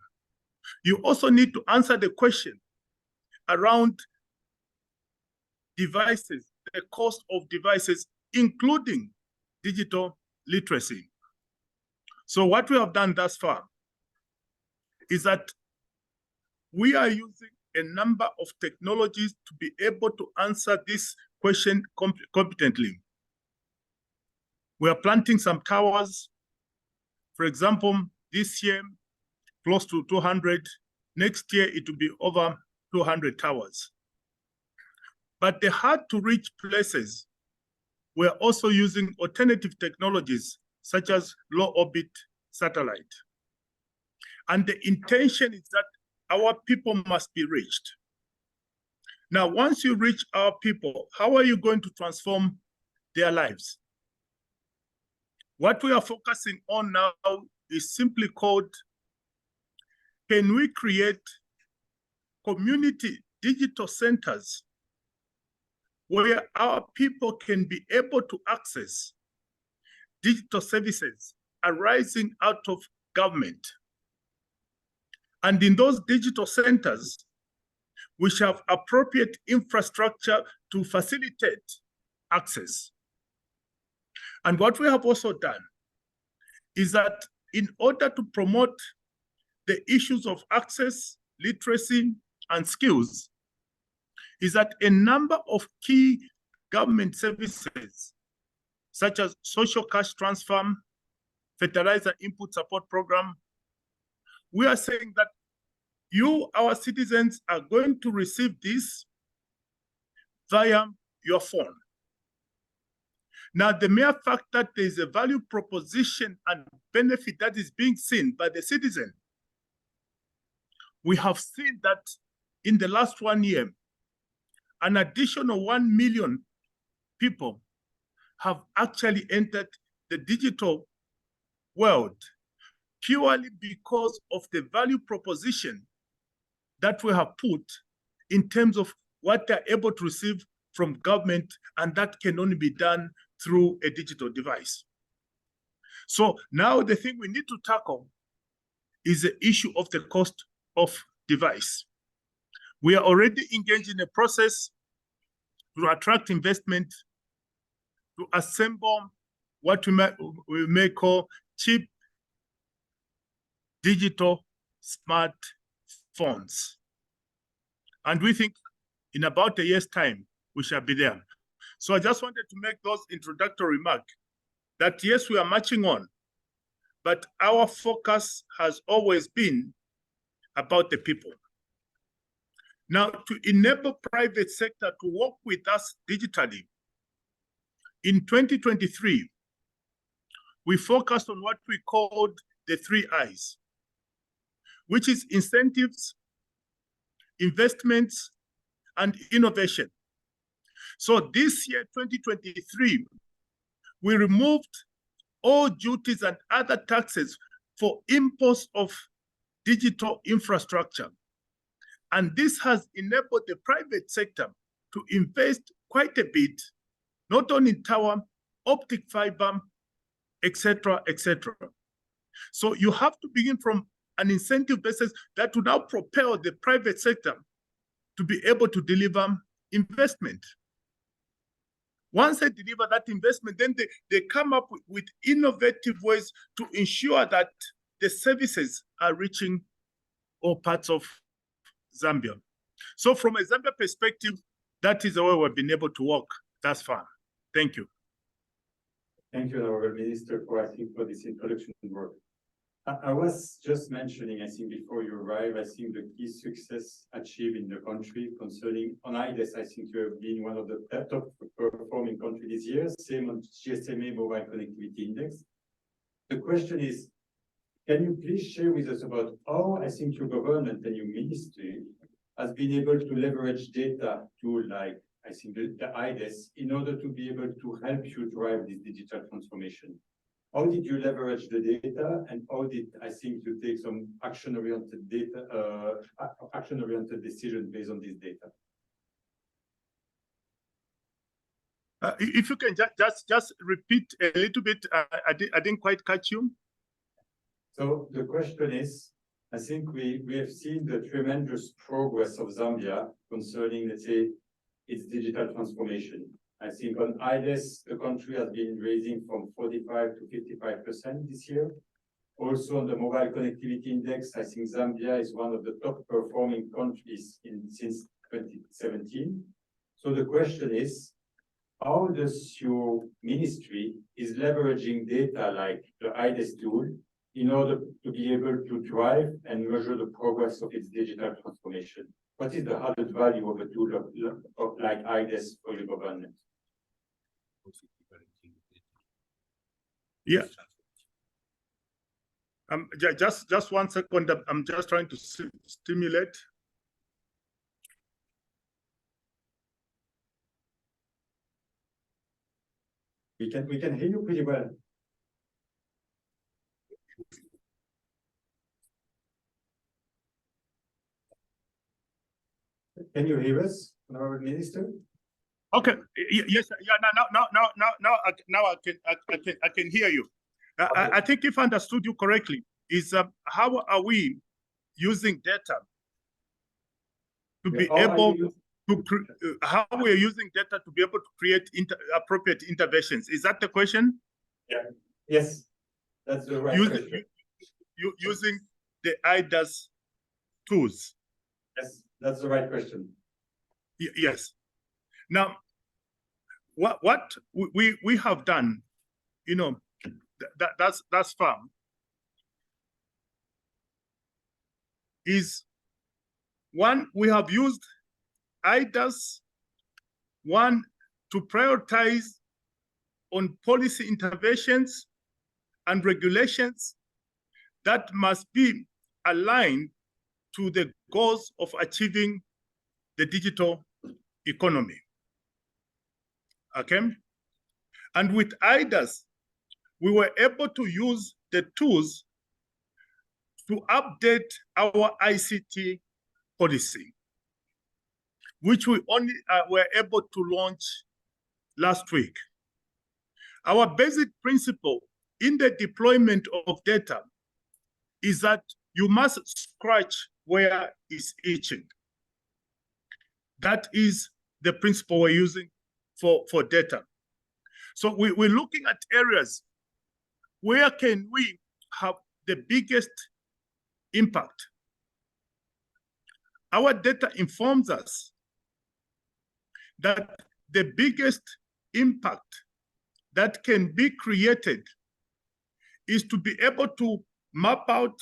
You also need to answer the question around devices, the cost of devices, including digital literacy. So what we have done thus far is that we are using a number of technologies to be able to answer this question competently. We are planting some towers. For example, this year, close to 200. Next year, it will be over 200 towers. But the hard-to-reach places, we're also using alternative technologies, such as low-orbit satellite. And the intention is that our people must be reached. Now, once you reach our people, how are you going to transform their lives? What we are focusing on now is simply called, can we create community digital centers where our people can be able to access digital services arising out of government? And in those digital centers, we shall have appropriate infrastructure to facilitate access. And what we have also done is that in order to promote the issues of access, literacy, and skills, is that a number of key government services, such as social cash transfer, fertilizer input support program, we are saying that you, our citizens, are going to receive this via your phone. Now, the mere fact that there is a value proposition and benefit that is being seen by the citizen, we have seen that in the last 1 year, an additional 1 million people have actually entered the digital world purely because of the value proposition that we have put in terms of what they're able to receive from government, and that can only be done through a digital device. So now the thing we need to tackle is the issue of the cost of device. We are already engaged in a process to attract investment, to assemble what we may call cheap digital smartphones. And we think in about a year's time, we shall be there. So I just wanted to make those introductory remarks that yes, we are marching on, but our focus has always been about the people. Now, to enable private sector to work with us digitally, in 2023, we focused on what we called the 3 I's, which is incentives, investments, and innovation. So this year, 2023, we removed all duties and other taxes for imports of digital infrastructure. And this has enabled the private sector to invest quite a bit, not only in tower, optic fiber, etc., etc. So you have to begin from an incentive basis that will now propel the private sector to be able to deliver investment. Once they deliver that investment, then they come up with innovative ways to ensure that the services are reaching all parts of Zambia. So from a Zambia perspective, that is the way we've been able to work thus far. Thank you. Thank you, Honorable Minister, for this introduction work. I was just mentioning, I think before you arrived, I think the key success achieved in the country concerning on IDES, I think you have been one of the top performing countries this year, same on GSMA Mobile Connectivity Index. The question is, can you please share with us about how I think your government and your ministry has been able to leverage data to like, I think the IDES in order to be able to help you drive this digital transformation? How did you leverage the data, and how did I think you take some action-oriented data, action-oriented decision based on this data? If you can just repeat a little bit, I didn't quite catch you. So the question is, I think we have seen the tremendous progress of Zambia concerning, let's say, its digital transformation. I think on IDES, the country has been raising from 45 to 55% this year. Also on the mobile connectivity index, I think Zambia is one of the top performing countries since 2017. So the question is, how does your ministry is leveraging data like the IDES tool in order to be able to drive and measure the progress of its digital transformation? What is the added value of a tool like IDES for your government? Yeah. Just 1 second. I'm just trying to stimulate. We can hear you pretty well. Can you hear us, Honorable Minister? Okay. Yes. Yeah. Now I can hear you. Okay. I think if I understood you correctly, is how are we using data to be able to how we are using data to be able to create appropriate interventions? Is that the question? Yeah. Yes, that's the right question. Using the IDES tools. Yes, that's the right question. Yes. Now, what we have done, you know, that's fun, is one, we have used IDES, one, to prioritize on policy interventions and regulations that must be aligned to the goals of achieving the digital economy. Okay? And with IDES, we were able to use the tools to update our ICT policy, which we only were able to launch last week. Our basic principle in the deployment of data is that you must scratch where it's itching. That is the principle we're using for data. So we're looking at areas where can we have the biggest impact. Our data informs us that the biggest impact that can be created is to be able to map out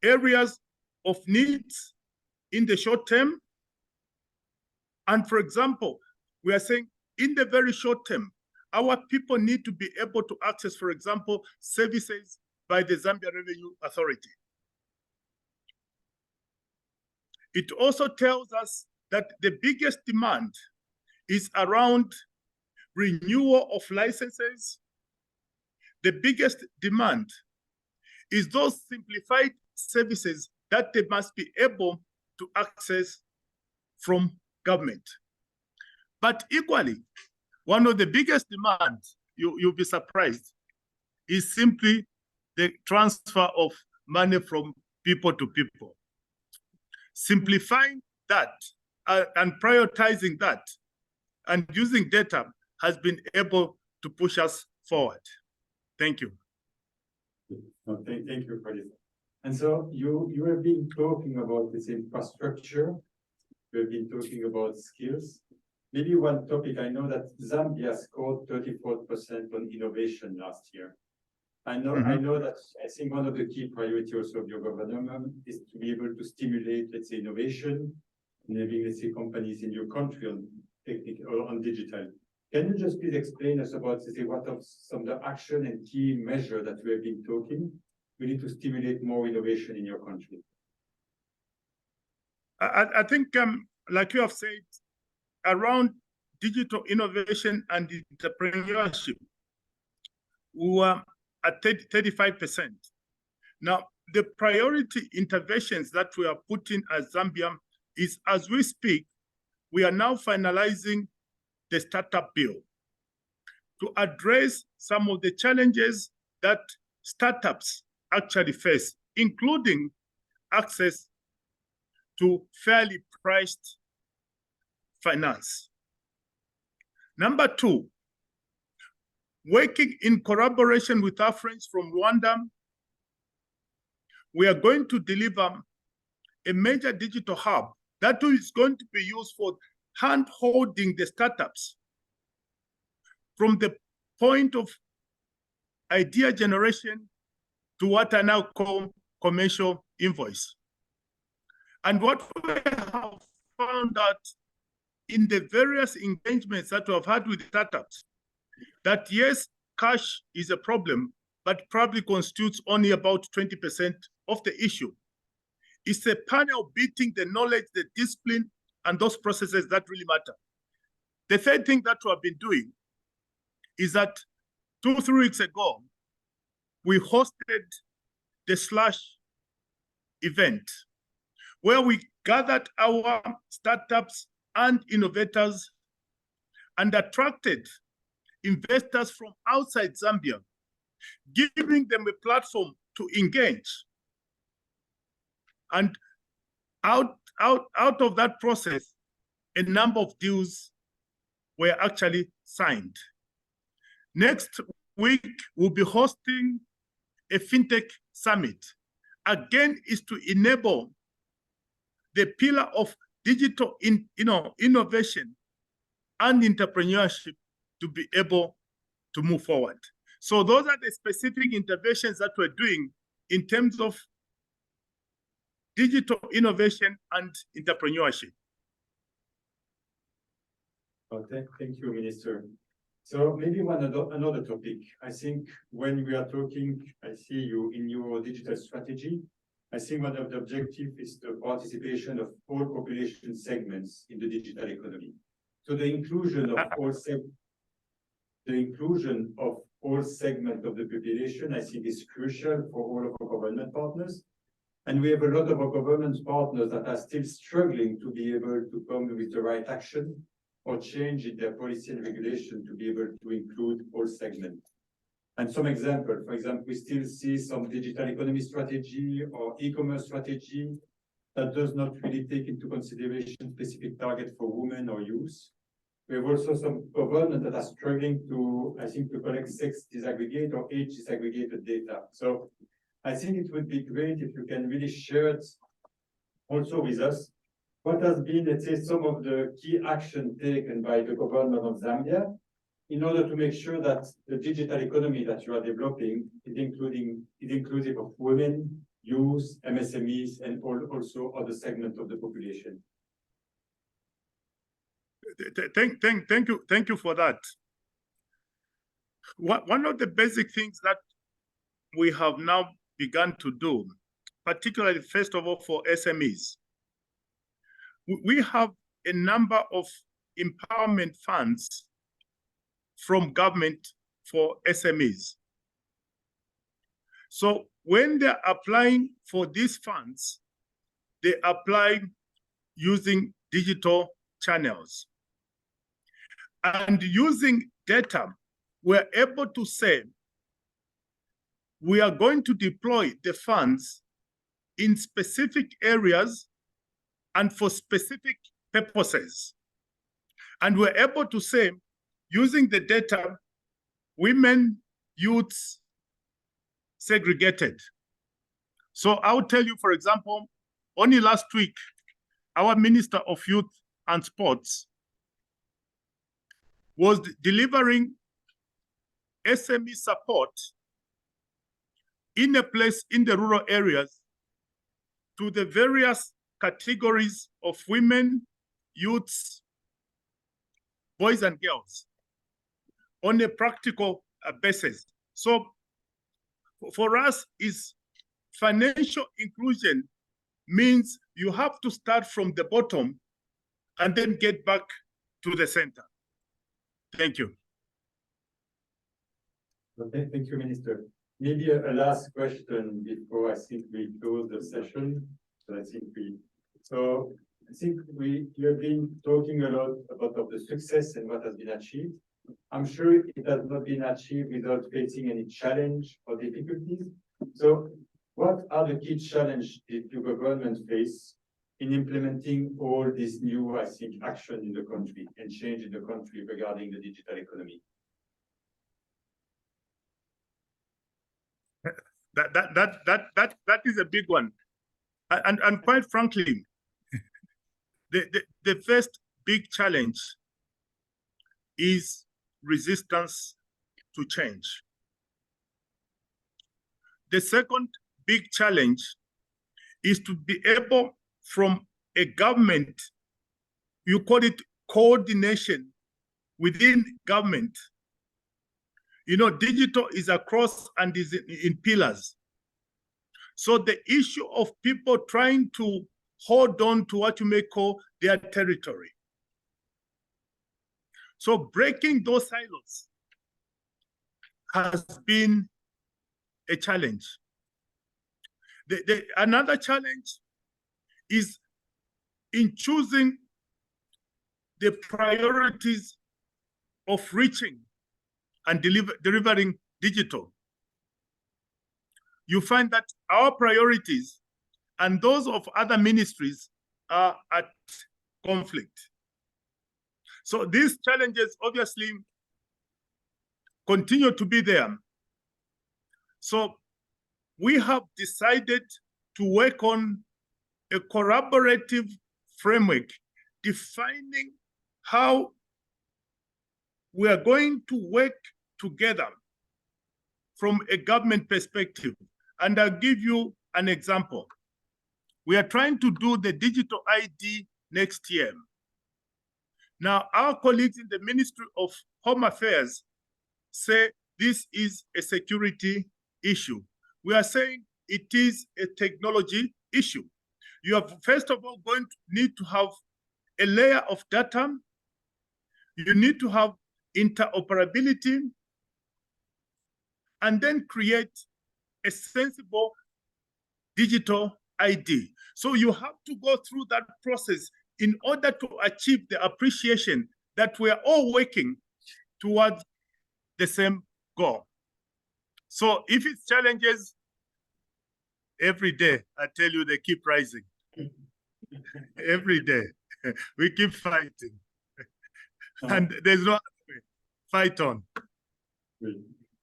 areas of needs in the short term. And for example, we are saying in the very short term, our people need to be able to access, for example, services by the Zambia Revenue Authority. It also tells us that the biggest demand is around renewal of licenses. The biggest demand is those simplified services that they must be able to access from government. But equally, one of the biggest demands, you'll be surprised, is simply the transfer of money from people to people. Simplifying that and prioritizing that and using data has been able to push us forward. Thank you. Okay, thank you for this. And so you have been talking about this infrastructure, you have been talking about skills. Maybe one topic, I know that Zambia scored 34% on innovation last year. I know that I think one of the key priorities of your government is to be able to stimulate, let's say, innovation, enabling, let's say, companies in your country on technical or on digital. Can you just please explain us about, let's say, what are some of the action and key measures that we have been talking? We need to stimulate more innovation in your country. I think, like you have said, around digital innovation and entrepreneurship, we were at 35%. Now, the priority interventions that we are putting as Zambia is, as we speak, we are now finalizing the startup bill to address some of the challenges that startups actually face, including access to fairly priced finance. Number two, working in collaboration with our friends from Rwanda, we are going to deliver a major digital hub that is going to be used for hand-holding the startups from the point of idea generation to what I now call commercial invoice. And what we have found out in the various engagements that we have had with startups, that yes, cash is a problem, but probably constitutes only about 20% of the issue. It's a panel beating the knowledge, the discipline, and those processes that really matter. The third thing that we have been doing is that 2-3 weeks ago, we hosted the Slash event, where we gathered our startups and innovators and attracted investors from outside Zambia, giving them a platform to engage. And out of that process, a number of deals were actually signed. Next week, we'll be hosting a FinTech Summit. Again, is to enable the pillar of digital innovation and entrepreneurship to be able to move forward. So those are the specific interventions that we're doing in terms of digital innovation and entrepreneurship. Okay, thank you, Minister. So maybe another topic. I think when we are talking, I see you in your digital strategy. I think one of the objectives is the participation of all population segments in the digital economy. So the inclusion of all segments of the population, I think, is crucial for all of our government partners. And we have a lot of our government partners that are still struggling to be able to come with the right action or change in their policy and regulation to be able to include all segments. And some examples, for example, we still see some digital economy strategy or e-commerce strategy that does not really take into consideration specific target for women or youth. We have also some governments that are struggling to, I think, to collect sex disaggregate or age disaggregated data. So I think it would be great if you can really share it also with us. What has been, let's say, some of the key action taken by the government of Zambia in order to make sure that the digital economy that you are developing is inclusive of women, youth, MSMEs, and also other segments of the population. Thank you for that. One of the basic things that we have now begun to do, particularly first of all for SMEs, we have a number of empowerment funds from government for SMEs. So when they're applying for these funds, they apply using digital channels. And using data, we're able to say, we are going to deploy the funds in specific areas and for specific purposes. And we're able to say, using the data, women, youths, segregated. So I'll tell you, for example, only last week, our Minister of Youth and Sports was delivering SME support in a place in the rural areas to the various categories of women, youths, boys and girls on a practical basis. So for us, is financial inclusion means you have to start from the bottom and then get back to the center. Thank you. Okay, thank you, Minister. Maybe a last question before I think we close the session. So I think you have been talking a lot about of the success and what has been achieved. I'm sure it has not been achieved without facing any challenge or difficulties. So what are the key challenges that your government face in implementing all this new, I think, action in the country and change in the country regarding the digital economy? That is a big one. And quite frankly, the first big challenge is resistance to change. The second big challenge is to be able, from a government, you call it coordination within government. You know, digital is across and is in pillars. So the issue of people trying to hold on to what you may call their territory. So breaking those silos has been a challenge. Another challenge is in choosing the priorities of reaching and delivering digital. You find that our priorities and those of other ministries are at conflict. So these challenges obviously continue to be there. So we have decided to work on a collaborative framework defining how we are going to work together from a government perspective. And I'll give you an example. We are trying to do the digital ID next year. Now, our colleagues in the Ministry of Home Affairs say this is a security issue. We are saying it is a technology issue. You are, first of all, going to need to have a layer of data. You need to have interoperability, and then create a sensible digital ID. So you have to go through that process in order to achieve the appreciation that we are all working towards the same goal. So if it's challenges, every day, I tell you, they keep rising. Every day, we keep fighting. And there's no other way. Fight on.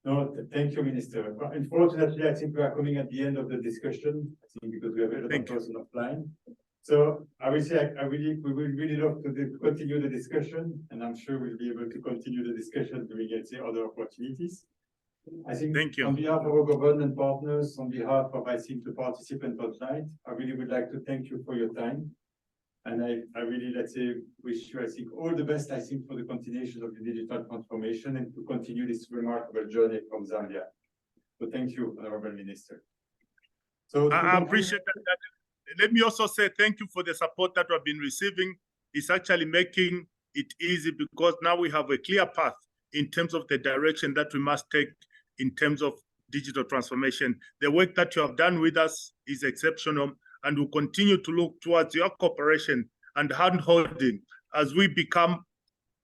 No, thank you, Minister. Unfortunately, I think we are coming at the end of the discussion. I think because we have a lot of person offline. So I will say, we will really love to continue the discussion, and I'm sure we'll be able to continue the discussion during, let's say, other opportunities. I think Thank you. On behalf of our government partners, on behalf of, I think, the participants tonight, I really would like to thank you for your time. And I really, let's say, wish you, I think, all the best, I think, for the continuation of the digital transformation and to continue this remarkable journey from Zambia. So thank you, Honorable Minister. So I appreciate that. Let me also say thank you for the support that we've been receiving. It's actually making it easy because now we have a clear path in terms of the direction that we must take in terms of digital transformation. The work that you have done with us is exceptional, and we'll continue to look towards your cooperation and hand-holding as we become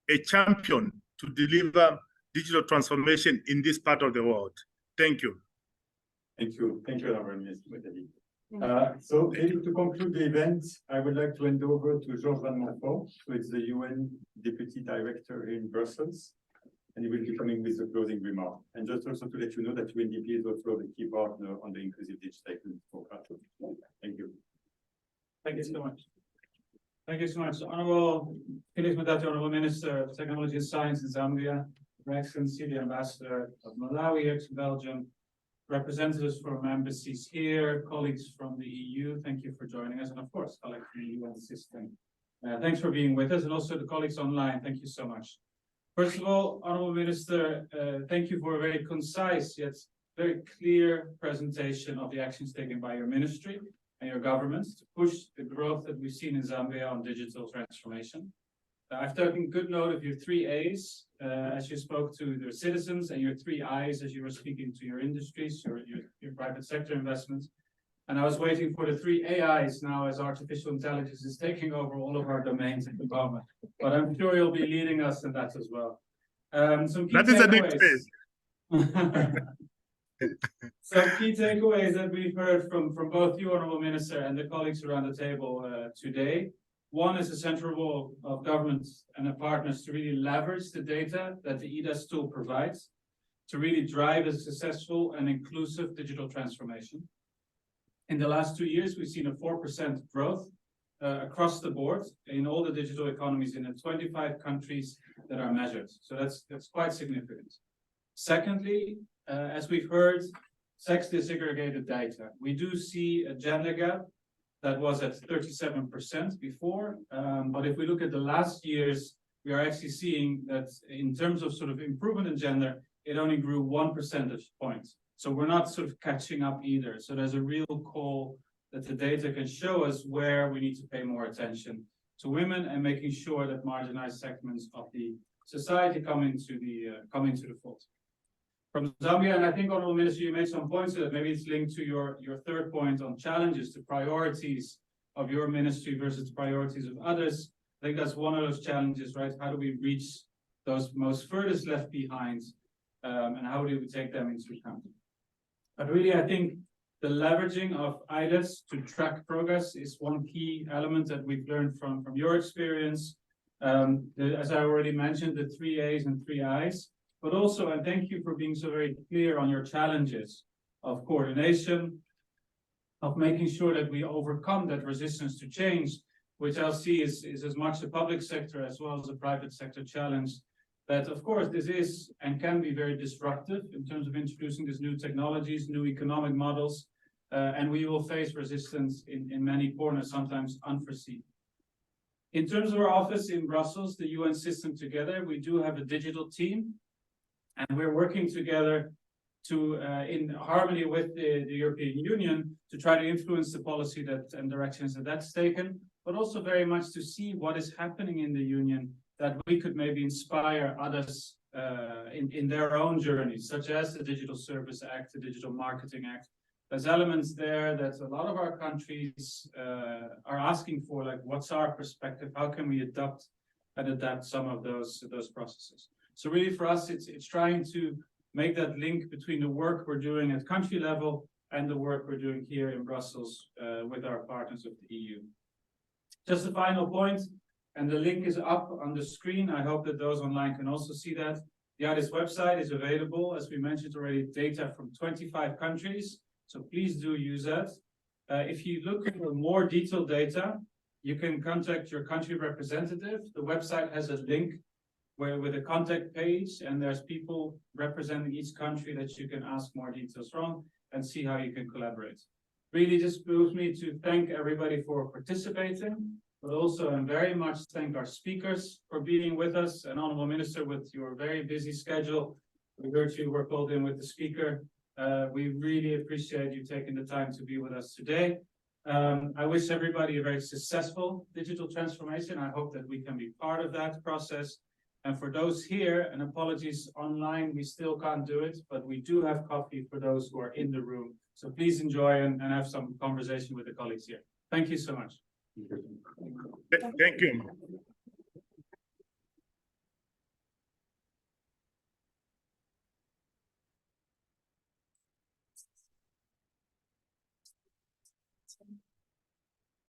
a champion to deliver digital transformation in this part of the world. Thank you. Thank you. Thank you, Honorable Minister Mutati. So maybe to conclude the event, I would like to hand over to Georges Van Montfort, who is the UN Deputy Director in Brussels, and he will be coming with the closing remark. And just also to let you know that UNDP is also the key partner on the Inclusive Digital Economies Scorecard. Thank you. Thank you so much. Thank you so much. Honorable Felix Mutati, Honorable Minister of Technology Science in Zambia, Her Excellency the Ambassador of Malawi here to Belgium, representatives from embassies here, colleagues from the EU, thank you for joining us, and of course, colleagues from the UN system. Thanks for being with us, and also the colleagues online, thank you so much. First of all, Honorable Minister, thank you for a very concise yet very clear presentation of the actions taken by your ministry and your governments to push the growth that we've seen in Zambia on digital transformation. I've taken good note of your 3 A's as you spoke to your citizens, and your 3 I's as you were speaking to your industries, your private sector investments. And I was waiting for the 3 AIs now as artificial intelligence is taking over all of our domains at the moment. But I'm sure you'll be leading us in that as well. Some key That is a next takeaways. phase. Some key takeaways that we've heard from both you, Honorable Minister, and the colleagues around the table today. One is the central role of governments and the partners to really leverage the data that the IDES tool provides to really drive a successful and inclusive digital transformation. In the last 2 years, we've seen a 4% growth across the board in all the digital economies in the 25 countries that are measured. So that's quite significant. Secondly, as we've heard, sex disaggregated data. We do see a gender gap that was at 37% before. But if we look at the last years, we are actually seeing that in terms of sort of improvement in gender, it only grew 1 percentage point. So we're not sort of catching up either. So there's a real call that the data can show us where we need to pay more attention to women and making sure that marginalized segments of the society come into the fold. From Zambia, and I think, Honorable Minister, you made some points to that. Maybe it's linked to your third point on challenges, the priorities of your ministry versus the priorities of others. I think that's one of those challenges, right? How do we reach those most furthest left behind, and how do we take them into account? But really, I think the leveraging of IDES to track progress is one key element that we've learned from your experience. As I already mentioned, the 3 A's and 3 I's, but also, and thank you for being so very clear on your challenges of coordination, of making sure that we overcome that resistance to change, which I'll see is as much the public sector as well as the private sector challenge. That, of course, this is and can be very disruptive in terms of introducing these new technologies, new economic models, and we will face resistance in many corners, sometimes unforeseen. In terms of our office in Brussels, the UN system together, we do have a digital team, and we're working together to, in harmony with the European Union, to try to influence the policy and directions that's taken, but also very much to see what is happening in the Union that we could maybe inspire others in their own journeys, such as the Digital Service Act, the Digital Marketing Act. There's elements there that a lot of our countries are asking for, like, what's our perspective? How can we adapt some of those processes? So really for us, it's trying to make that link between the work we're doing at country level and the work we're doing here in Brussels with our partners of the EU. Just a final point, and the link is up on the screen. I hope that those online can also see that. The IDES website is available, as we mentioned already, data from 25 countries. So please do use that. If you look for more detailed data, you can contact your country representative. The website has a link with a contact page, and there's people representing each country that you can ask more details from and see how you can collaborate. Really just moves me to thank everybody for participating, but also and very much thank our speakers for being with us. And Honorable Minister, with your very busy schedule, we heard you were called in with the speaker. We really appreciate you taking the time to be with us today. I wish everybody a very successful digital transformation. I hope that we can be part of that process. And for those here, and apologies online, we still can't do it, but we do have coffee for those who are in the room. So please enjoy and have some conversation with the colleagues here. Thank you so much. Thank you.